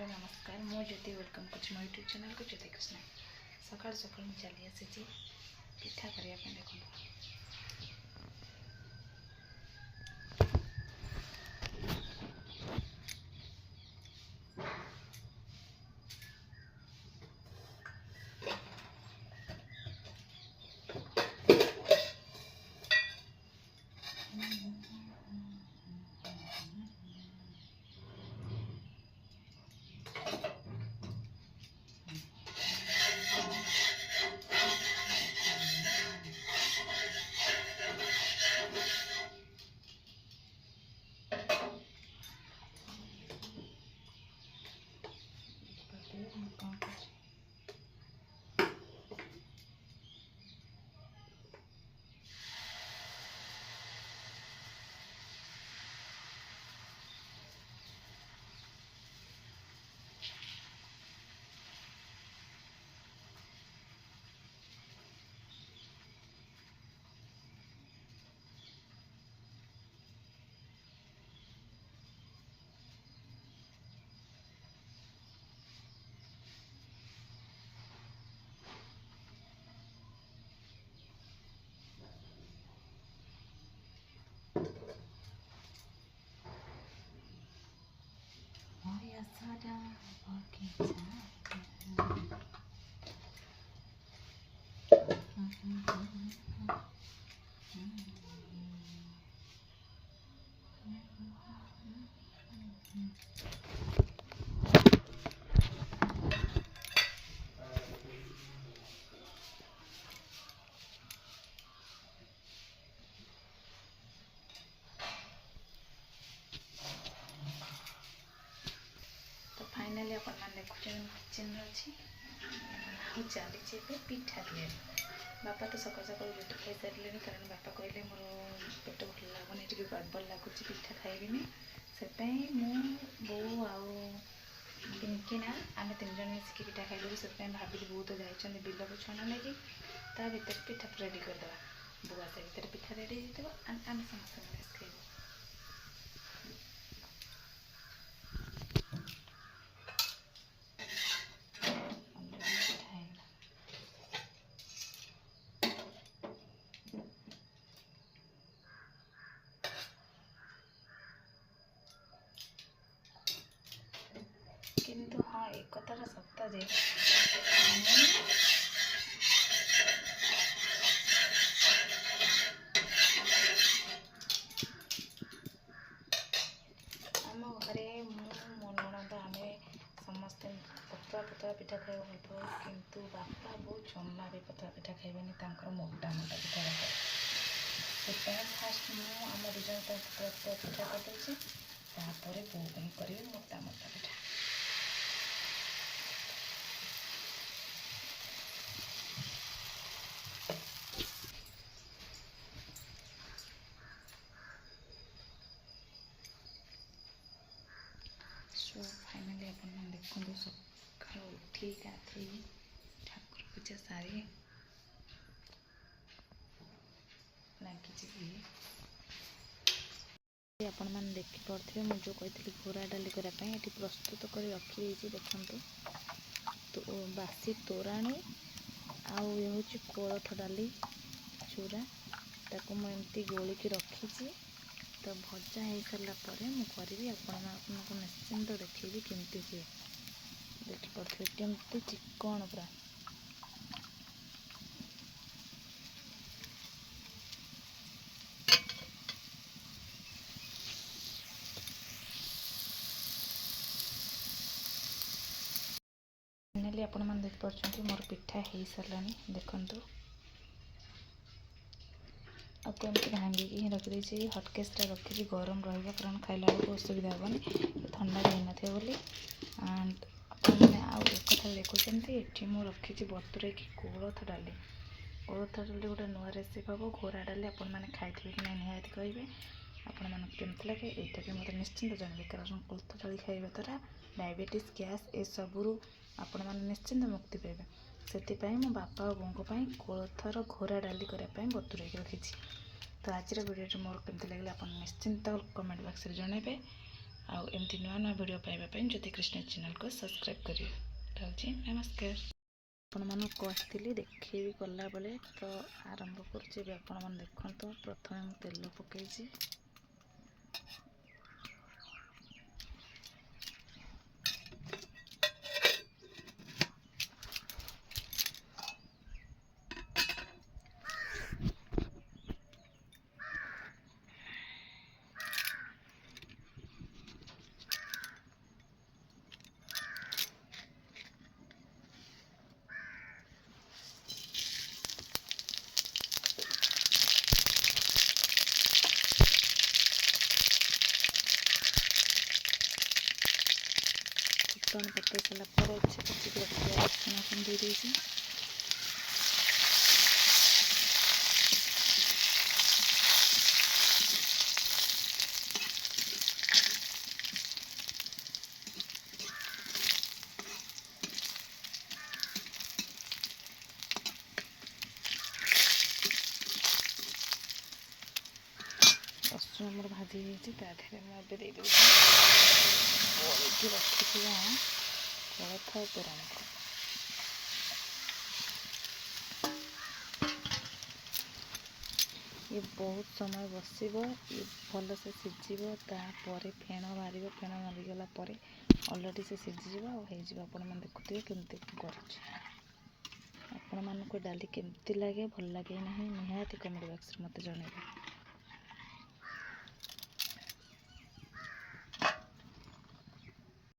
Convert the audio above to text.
Hello नमस्कार मु ज्योति welcome कर यूट्यूब चैनल को ज्योति कृष्ण सकाल सकाल मुझे चली आसी पिठा करने देखो तो फाइनाली अपन देखुं किचन अच्छी चली पिठा तैयारी बापा तो सकाल सकाल रुटी खाई सारे कारण बापा कहले मोर पेट भल लगुनि टे गड़बड़ लगुच पिठा खाइबी से मु बो आंकिना आम तीन जन मिसिकी पिठा खाइलु से भाविली बो तो जाइए बिल को छुआ लगे ता भर पिठा रेडी करदे बो आसा भर पिठा रेडी हो आम समस्त खाइबू किंतु हाँ एक कथार सत्ता जे आम घरे मो ननद आम समस्ते पतला पतला पिठा खाइबा भल पाऊ किंतु बापा बो जमा भी पतला पिठा खाइबेनि मोटा मोटा पिठा दरकार से फास्ट आम दुज पतला पतला पिठा करदे तापर बो करेंगे मोटा मोटा पिठा सो फाइनाली अपन देखो सका उठी गाधे ठाकुर पूजा सारी लगी आपण मैंने देखिपे मुझे कही घोरा डाली करने ये प्रस्तुत कर रखी देखु तो बासी तोराणी आउ ये हूँ कोलथ डाली चूरा ताको मुझे गोलिकी रखी तो भजा हो सारापर मुझे आपको निश्चिंत देखी केमती हुए देखिपे केमती चिकन पूरा फाइनाली आपण मैंने देखिपे मोर पिठा हो सारा देखु आमती भांगिकी ही रखिदे हटकेसटा रखी गरम रहा कारण खाइला बेलू असुविधा हेनी ठंडा भी न थे बोली एंड आपने आउ एक कथा देखुं ये मुझे रखी बतुरे कि कोलथ डाली गोटे नुआ रेसिपी हम घोरा डाली आपण मैंने खाई कि ना निहाती कहे आपण मन केमती लगे यहाँ भी मतलब निश्चिंत जानवे कारण कोलथ डाली खाଇବା द्वारा डायबिटीज गैस ए सबू आपण मैंने निश्चिंत मुक्ति पाइबे से मो बापा और बों कोलथर घोरा डाली करने बतुरे रखी तो आज वीडियो मोर केमती लगे आप निश्चिंत कमेंट बॉक्स में जनइबे ଆଉ ଏମିତି ନୂଆ ନୂଆ ଭିଡ଼ିଓ ପାଇବା ପାଇଁ ଜ୍ୟୋତିକ୍ରିଷ୍ଣା ଚ୍ୟାନେଲକୁ ସବସ୍କ୍ରାଇବ୍ କରିବେ। ରହୁଛି ନମସ୍କାର। ଆପଣମାନଙ୍କୁ କହିଥିଲି ଦେଖେଇବି କଲାବେଳେ, ତ ଆରମ୍ଭ କରୁଛି ଏବେ। ଆପଣମାନେ ଦେଖନ୍ତୁ, ପ୍ରଥମେ ମୁଁ ତେଲ ପକେଇଛି। ଫୁଟଣ ପକାଇ ସାରିଲା ପରେ ଛେଚିକି ରଖିଥିବା ରସୁଣ ଦେଇ ଦେଇଛି। ରସୁଣ ଆମର ଭାଜି ହେଇଯାଇଛି, ତା ଦେହରେ ମୁଁ ଏବେ ଦେଇଦେଉଛି ବଳିକି ରଖିଥିବା କୋଳଥ ତୋରାଣିକୁ। ଇଏ ବହୁତ ସମୟ ବସିବ, ଇଏ ଭଲସେ ସିଝିବ, ତାପରେ ଫେଣ ମାରିବ। ଫେଣ ମାରିଗଲା ପରେ ଅଲରେଡ଼ି ସେ ସିଝିଯିବ ଆଉ ହେଇଯିବ। ଆପଣମାନେ ଦେଖୁଥିବେ କେମିତି କରୁଛି। ଆପଣମାନଙ୍କୁ ଡାଲି କେମିତି ଲାଗେ, ଭଲ ଲାଗେ ନାହିଁ, ନିହାତି କମେଣ୍ଟ ବକ୍ସରେ ମୋତେ ଜଣାଇବେ।